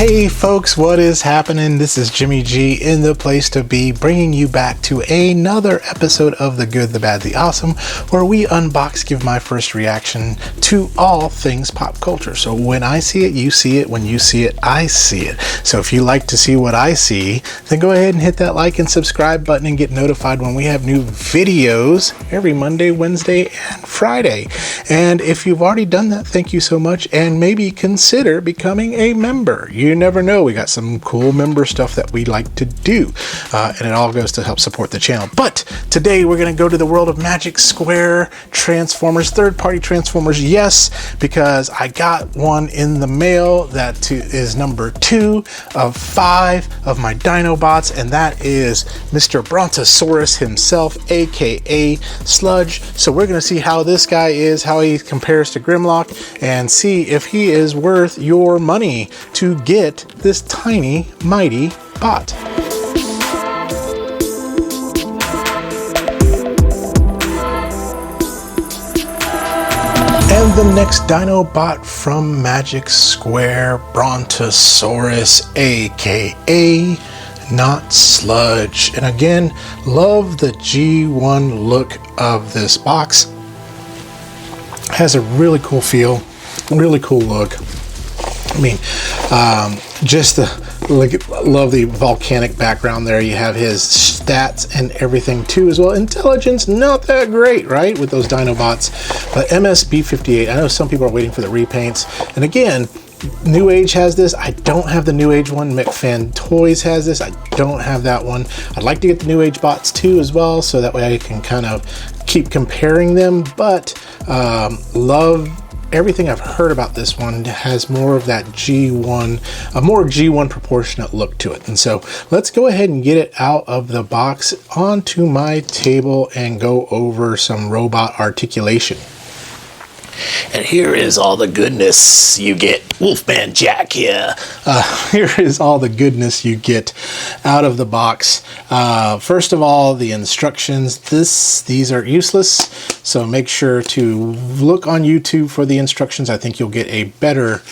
Hey folks, what is happening? This is Jimmy G in the place to be, bringing you back to another episode of The Good, The Bad, The Awesome, where we unbox, give my first reaction to all things pop culture. So when I see it, you see it. When you see it, I see it. So if you like to see what I see, then go ahead and hit that like and subscribe button and get notified when we have new videos every Monday, Wednesday, and Friday. And if you've already done that, thank you so much, and maybe consider becoming a member. You never know, we got some cool member stuff that we like to do, and it all goes to help support the channel. But today we're going to go to the world of Magic Square Transformers, third-party Transformers. Yes, because I got one in the mail that is number 2 of 5 of my Dinobots, and that is Mr. Brontosaurus himself, aka Sludge. So we're going to see how this guy is, how he compares to Grimlock, and see if he is worth your money to get this tiny, mighty bot. And the next Dinobot from Magic Square, Brontosaurus, aka not Sludge. And again, love the G1 look of this box. Has a really cool feel, really cool look. I mean, just love the volcanic background there. You have his stats and everything too as well. Intelligence, not that great, right, with those Dinobots. But MSB58, I know some people are waiting for the repaints. And again, New Age has this. I don't have the New Age one. McFan Toys has this. I don't have that one. I'd like to get the New Age bots too as well, so that way I can kind of keep comparing them. But love everything I've heard about this one. Has more of that G1, a more G1 proportionate look to it. And so let's go ahead and get it out of the box onto my table and go over some robot articulation. And here is all the goodness you get. Wolfman Jack here. Here is all the goodness you get out of the box. First of all, the instructions. These are useless, so make sure to look on YouTube for the instructions. I think you'll get a better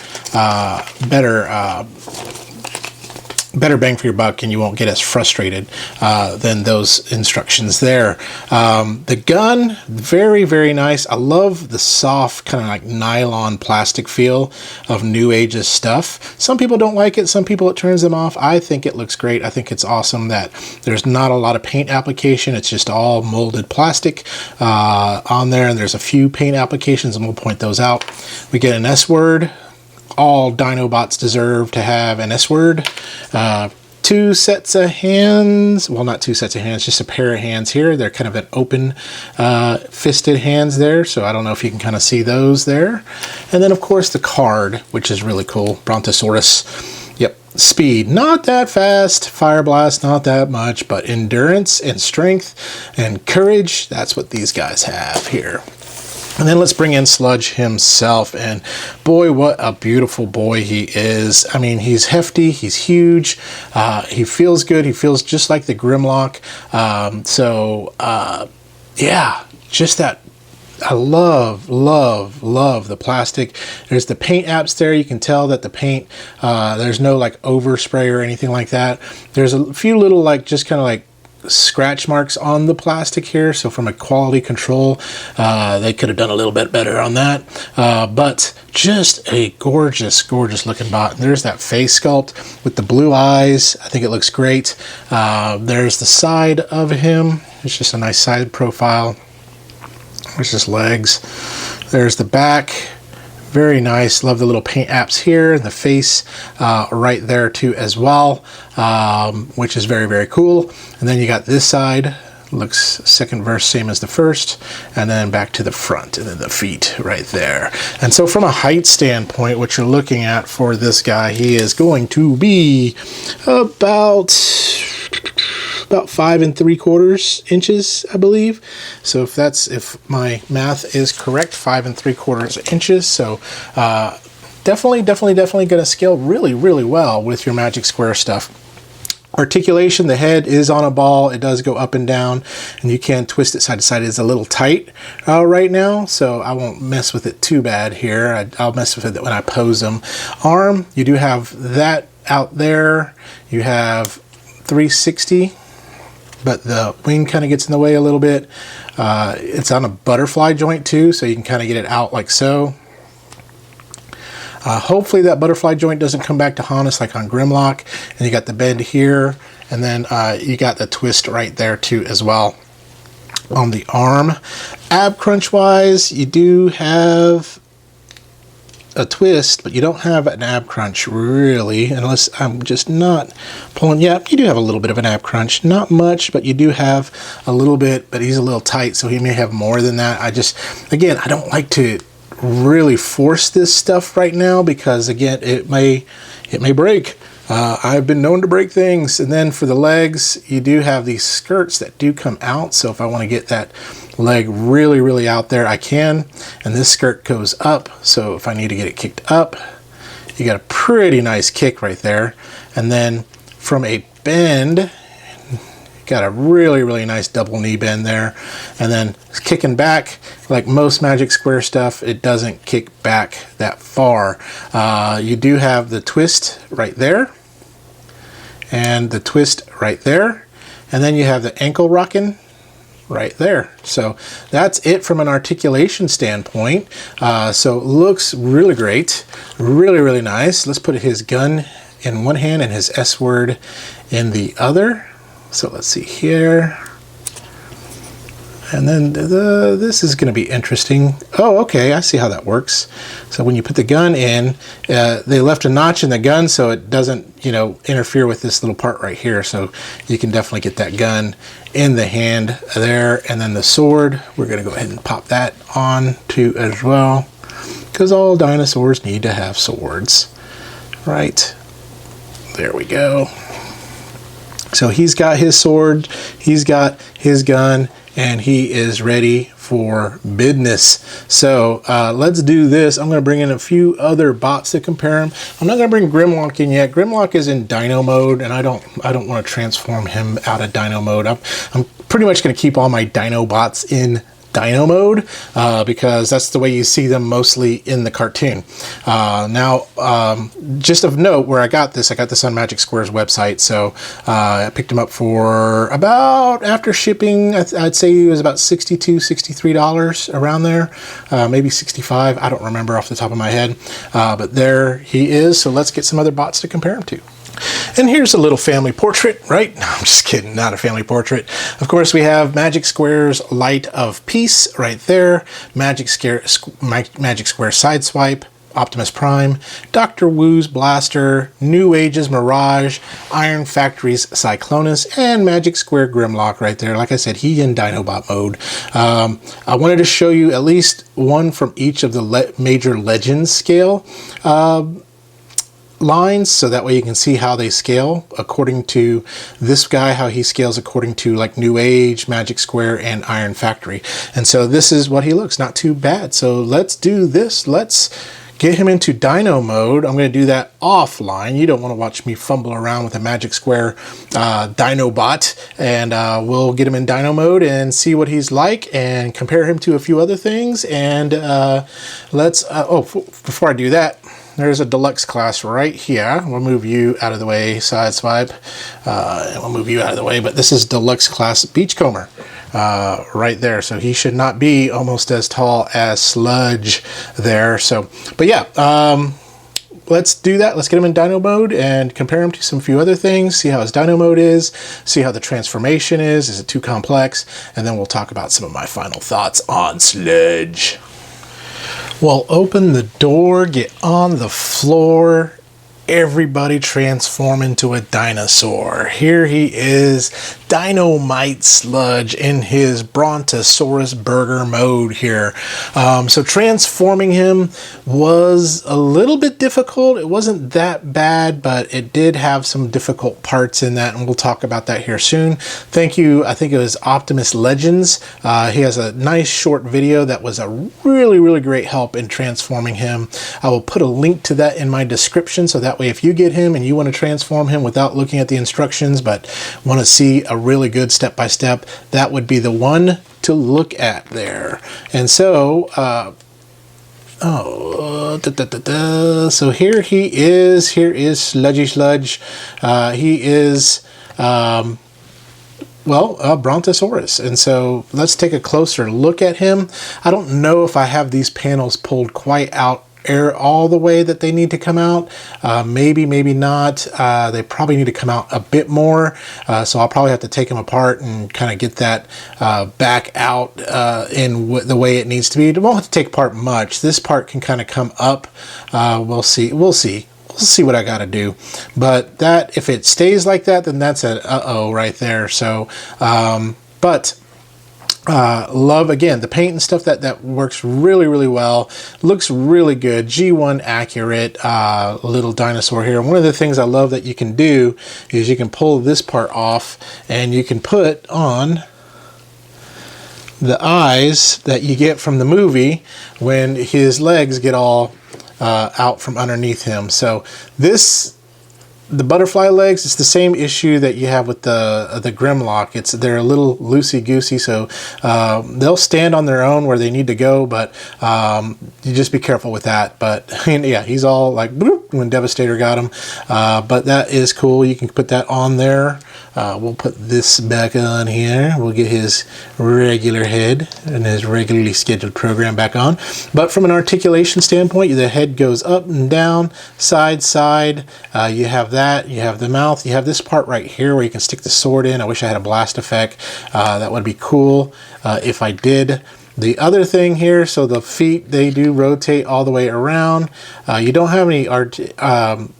bang for your buck, and you won't get as frustrated than those instructions there. The gun, very, very nice. I love the soft kind of like nylon plastic feel of New Age's stuff. Some people don't like it. Some people it turns them off. I think it looks great. I think it's awesome that there's not a lot of paint application. It's just all molded plastic on there, and there's a few paint applications, and we'll point those out. We get an S-word. All Dinobots deserve to have an S-word. 2 sets of hands. Well, not 2 sets of hands, just a pair of hands here. They're kind of an open fisted hands there, so I don't know if you can kind of see those there. And then, of course, the card, which is really cool. Brontosaurus. Yep. Speed, not that fast. Fire blast, not that much. But endurance and strength and courage, that's what these guys have here. And then let's bring in Sludge himself, and boy, what a beautiful boy he is. I mean, he's hefty, he's huge, he feels good, he feels just like the Grimlock. Yeah, just that. I love the plastic. There's the paint apps there. You can tell that the paint, there's no like overspray or anything like that. There's a few little like just kind of like scratch marks on the plastic here, so from a quality control they could have done a little bit better on that, but just a gorgeous looking bot. And there's that face sculpt with the blue eyes. I think it looks great. There's the side of him. It's just a nice side profile. There's his legs. There's the back. Very nice. Love the little paint apps here, and the face right there too as well, which is very, very cool. And then you got this side. Looks second verse same as the first, and then back to the front, and then the feet right there. And so from a height standpoint, what you're looking at for this guy, he is going to be about 5 3/4 inches, I believe. So if my math is correct, 5 3/4 inches. So definitely going to scale really, really well with your Magic Square stuff. Articulation, the head is on a ball. It does go up and down, and you can twist it side to side. It's a little tight right now, so I won't mess with it too bad here. I'll mess with it when I pose them. Arm, you do have that out there. You have 360, but the wing kind of gets in the way a little bit. It's on a butterfly joint too, so you can kind of get it out like so. Hopefully that butterfly joint doesn't come back to haunt us like on Grimlock. And you got the bend here, and then you got the twist right there too as well on the arm. Ab crunch wise, you do have a twist, but you don't have an ab crunch really, unless I'm just not pulling. Yeah, you do have a little bit of an ab crunch, not much, but you do have a little bit, but he's a little tight, so he may have more than that. Again, I don't like to really force this stuff right now, because again, it may break. I've been known to break things. And then for the legs, you do have these skirts that do come out, so if I want to get that leg really out there, I can. And this skirt goes up, so if I need to get it kicked up, you got a pretty nice kick right there. And then from a bend, got a really nice double knee bend there. And then kicking back, like most Magic Square stuff, it doesn't kick back that far. You do have the twist right there, and the twist right there, and then you have the ankle rocking right there. So that's it from an articulation standpoint. So it looks really great, really nice. Let's put his gun in one hand and his S word in the other. So let's see here. And then this is going to be interesting. Oh, okay, I see how that works. So when you put the gun in, they left a notch in the gun so it doesn't, interfere with this little part right here. So you can definitely get that gun in the hand there. And then the sword, we're going to go ahead and pop that on too as well, because all dinosaurs need to have swords, right? There we go. So he's got his sword, he's got his gun, and he is ready for business. So let's do this. I'm going to bring in a few other bots to compare him. I'm not going to bring Grimlock in yet. Grimlock is in Dino mode, and I don't want to transform him out of Dino mode. I'm pretty much going to keep all my Dino bots in Dino mode, because that's the way you see them mostly in the cartoon. Now, just of note, where I got this on Magic Square's website. So I picked him up for about, after shipping, I'd say it was about $62, $63 around there, maybe 65. I don't remember off the top of my head, but there he is. So let's get some other bots to compare him to. And here's a little family portrait, right? No, I'm just kidding, not a family portrait. Of course, we have Magic Square's Light of Peace right there, Magic Square Sideswipe, Optimus Prime, Dr. Wu's Blaster, New Age's Mirage, Iron Factory's Cyclonus, and Magic Square Grimlock right there. Like I said, he in Dinobot mode. I wanted to show you at least one from each of the major Legends scale lines, so that way you can see how they scale according to this guy, how he scales according to like New Age, Magic Square, and Iron Factory. And so this is what he looks, not too bad. So let's do this. Let's get him into Dino mode. I'm going to do that offline. You don't want to watch me fumble around with a Magic Square Dinobot, and we'll get him in Dino mode and see what he's like and compare him to a few other things. And before I do that, there's a deluxe class right here. We'll move you out of the way, Sideswipe, and we'll move you out of the way. But this is deluxe class Beachcomber right there. So he should not be almost as tall as Sludge there. So, but yeah, let's do that. Let's get him in Dino mode and compare him to some few other things. See how his Dino mode is. See how the transformation is. Is it too complex? And then we'll talk about some of my final thoughts on Sludge. Well, open the door, get on the floor, everybody transform into a dinosaur. Here he is, Dino-mite Sludge in his Brontosaurus burger mode here. So transforming him was a little bit difficult. It wasn't that bad, but it did have some difficult parts in that, and we'll talk about that here soon. Thank you, I think it was Optimus Legends. He has a nice short video that was a really great help in transforming him. I will put a link to that in my description, so that way if you get him and you want to transform him without looking at the instructions, but want to see a really good step-by-step, that would be the one to look at there. And so So here he is. Here is Sludgy Sludge. He is, Brontosaurus. And so let's take a closer look at him. I don't know if I have these panels pulled quite out all the way that they need to come out. Maybe not. They probably need to come out a bit more. So I'll probably have to take them apart and kind of get that back out in the way it needs to be. It won't have to take apart much. This part can kind of come up. We'll see. We'll see what I got to do. But that, if it stays like that, then that's an uh-oh right there. So, love, again, the paint and stuff that works really well. Looks really good. G1 accurate little dinosaur here. One of the things I love that you can do is you can pull this part off and you can put on the eyes that you get from the movie when his legs get all out from underneath him. So the butterfly legs, it's the same issue that you have with the Grimlock. They're a little loosey-goosey, so they'll stand on their own where they need to go, but you just be careful with that. But yeah, he's all like bloop when Devastator got him. But that is cool. You can put that on there. We'll put this back on here. We'll get his regular head and his regularly scheduled program back on. But from an articulation standpoint, the head goes up and down, side. You have that. You have the mouth. You have this part right here where you can stick the sword in. I wish I had a blast effect. That would be cool if I did. The other thing here, so the feet, they do rotate all the way around. You don't have any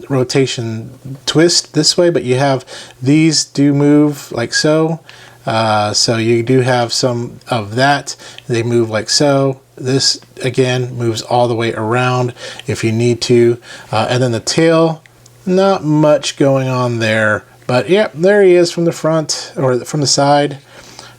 rotation twist this way, but you have these do move like so. So you do have some of that. They move like so. This, again, moves all the way around if you need to. And then the tail, not much going on there. But yeah, there he is from the front, or from the side,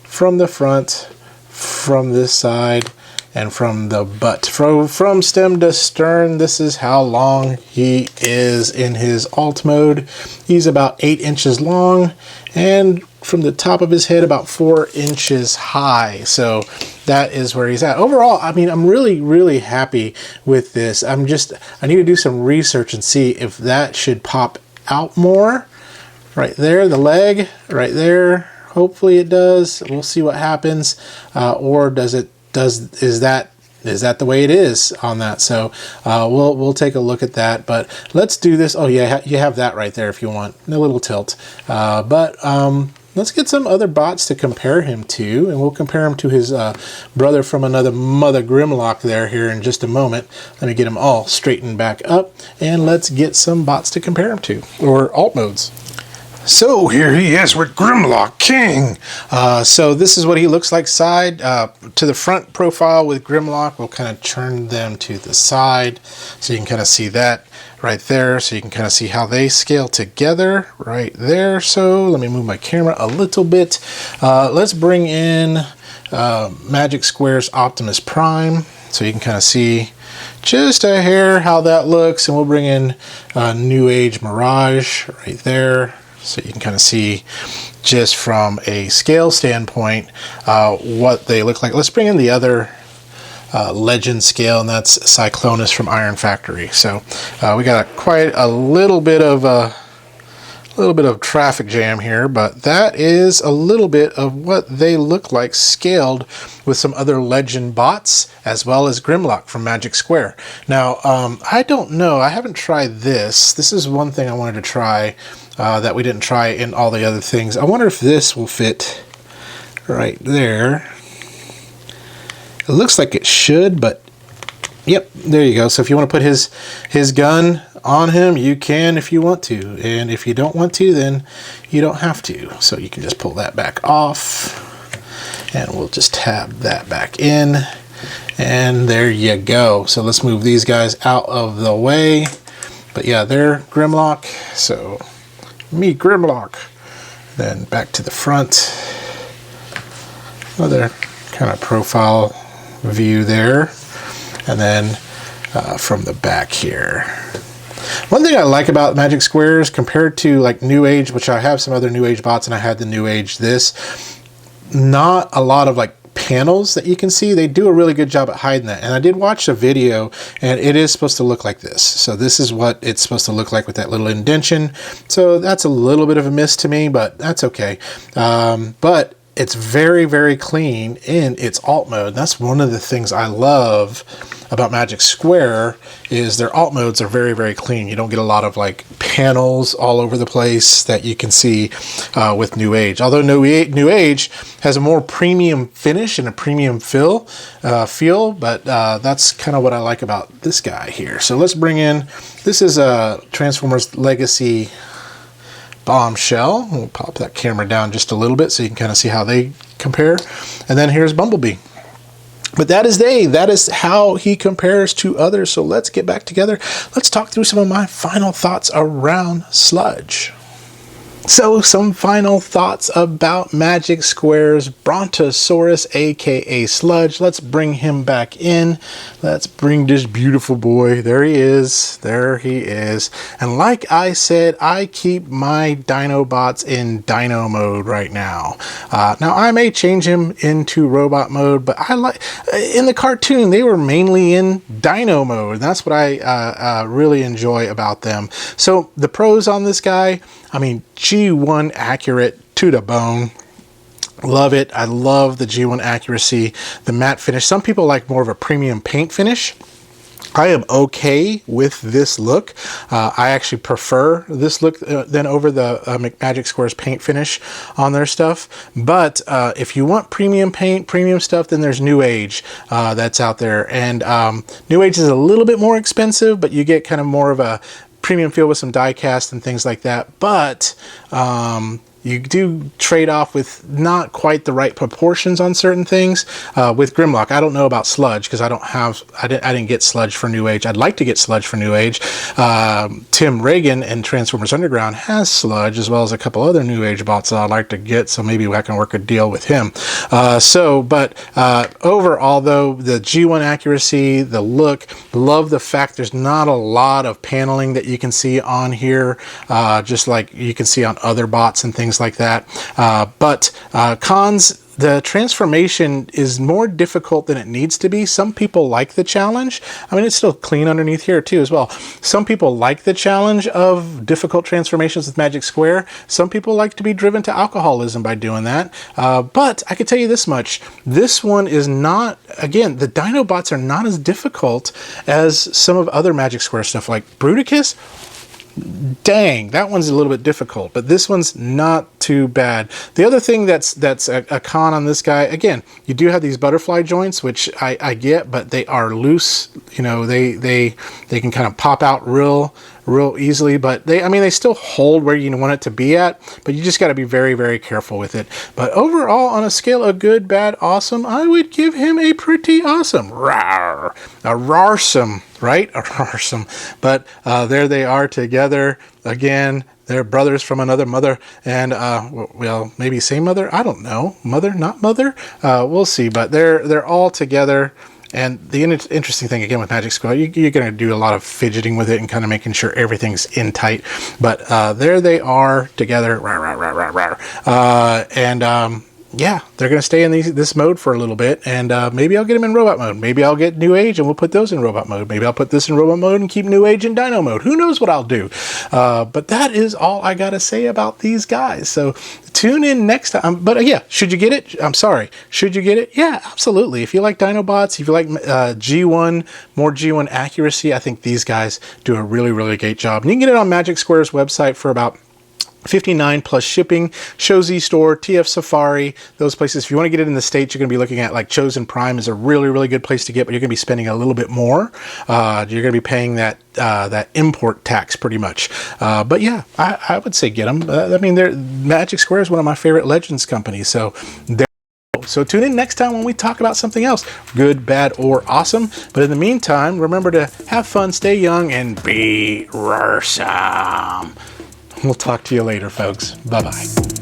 from the front, from this side, and from the butt. From stem to stern, this is how long he is in his alt mode. He's about 8 inches long, and from the top of his head about 4 inches high. So that is where he's at. Overall, I mean, I'm really happy with this. I need to do some research and see if that should pop out more. Right there, the leg, right there. Hopefully it does. We'll see what happens. Or is that the way it is on that? So we'll take a look at that. But let's do this. Oh yeah, you have that right there if you want. A little tilt. Let's get some other bots to compare him to, and we'll compare him to his brother from another mother Grimlock there here in just a moment. Let me get him all straightened back up, and let's get some bots to compare him to, or alt modes. So here he is with Grimlock King. So this is what he looks like side to the front profile with Grimlock. We'll kind of turn them to the side so you can kind of see that right there. So you can kind of see how they scale together right there. So let me move my camera a little bit. Let's bring in Magic Square's Optimus Prime so you can kind of see just a hair how that looks. And we'll bring in New Age Mirage right there. So you can kind of see just from a scale standpoint what they look like. Let's bring in the other legend scale, and that's Cyclonus from Iron Factory. So we got quite a little bit of traffic jam here, but that is a little bit of what they look like scaled with some other legend bots, as well as Grimlock from Magic Square. Now, I don't know. I haven't tried this. This is one thing I wanted to try that we didn't try in all the other things. I wonder if this will fit right there. It looks like it should, but yep, there you go. So if you want to put his gun on him, you can if you want to. And if you don't want to, then you don't have to. So you can just pull that back off. And we'll just tab that back in. And there you go. So let's move these guys out of the way. But yeah, they're Grimlock. So me, Grimlock. Then back to the front. Another kind of profile view there. And then from the back here. One thing I like about Magic Squares compared to like New Age, which I have some other New Age bots and I had the New Age this, not a lot of like panels that you can see, they do a really good job at hiding that. And I did watch a video, and it is supposed to look like this. So this is what it's supposed to look like with that little indentation. So that's a little bit of a miss to me, but that's okay. But it's very, very clean in its alt mode. That's one of the things I love about Magic Square, is their alt modes are very, very clean. You don't get a lot of like panels all over the place that you can see with New Age. Although New Age has a more premium finish and a premium feel, but that's kind of what I like about this guy here. So let's bring in, this is a Transformers Legacy Bombshell. We'll pop that camera down just a little bit so you can kind of see how they compare. And then here's Bumblebee. But that is how he compares to others. So let's get back together. Let's talk through some of my final thoughts around Sludge. So some final thoughts about Magic Square's Brontosaurus, aka Sludge. Let's bring him back in. Let's bring this beautiful boy. There he is. There he is. And like I said, I keep my Dinobots in Dino mode right now. Now I may change him into robot mode, but I like, in the cartoon they were mainly in Dino mode. That's what I really enjoy about them. So the pros on this guy, I mean, G1 accurate to the bone. Love it. I love the G1 accuracy, the matte finish. Some people like more of a premium paint finish. I am okay with this look. I actually prefer this look than over the Magic Square's paint finish on their stuff. But if you want premium paint, premium stuff, then there's New Age that's out there. And New Age is a little bit more expensive, but you get kind of more of a premium feel with some die cast and things like that. But you do trade off with not quite the right proportions on certain things. With Grimlock, I don't know about Sludge because I didn't get Sludge for New Age. I'd like to get Sludge for New Age. Tim Reagan and Transformers Underground has Sludge, as well as a couple other New Age bots that I'd like to get, so maybe I can work a deal with him. Overall though, the G1 accuracy, the look, love the fact there's not a lot of paneling that you can see on here, just like you can see on other bots and things like that. Cons, the transformation is more difficult than it needs to be. Some people like the challenge. I mean, it's still clean underneath here too as well. Some people like the challenge of difficult transformations with Magic Square. Some people like to be driven to alcoholism by doing that. But I can tell you this much. This one is not, again, the Dinobots are not as difficult as some of other Magic Square stuff like Bruticus. Dang, that one's a little bit difficult, but this one's not too bad. The other thing that's a con on this guy, again, you do have these butterfly joints, which I get, but they are loose. You know, they can kind of pop out real easily, but they still hold where you want it to be at, but you just got to be very, very careful with it. But overall, on a scale of good, bad, awesome, I would give him a pretty awesome. Rawr. A rarsome, right? A rarsome. But there they are together again. They're brothers from another mother, and well, maybe same mother. I don't know. Mother, not mother. We'll see. But they're all together. And the interesting thing again with Magic Square, you're going to do a lot of fidgeting with it and kind of making sure everything's in tight. But there they are together. Yeah, they're going to stay in this mode for a little bit, and maybe I'll get them in robot mode. Maybe I'll get New Age and we'll put those in robot mode. Maybe I'll put this in robot mode and keep New Age in Dino mode. Who knows what I'll do? But that is all I got to say about these guys. So tune in next time. But yeah, should you get it? I'm sorry. Should you get it? Yeah, absolutely. If you like Dinobots, if you like G1, more G1 accuracy, I think these guys do a really, really great job. And you can get it on Magic Square's website for about $59 plus shipping. Show Z Store, TF Safari, those places. If you want to get it in the States, you're going to be looking at like Chosen Prime is a really, really good place to get, but you're going to be spending a little bit more. You're going to be paying that import tax pretty much. But yeah, I would say get them. I mean, Magic Square is one of my favorite Legends companies, so so tune in next time when we talk about something else, good, bad, or awesome. But in the meantime, remember to have fun, stay young, and be awesome. We'll talk to you later, folks. Bye-bye.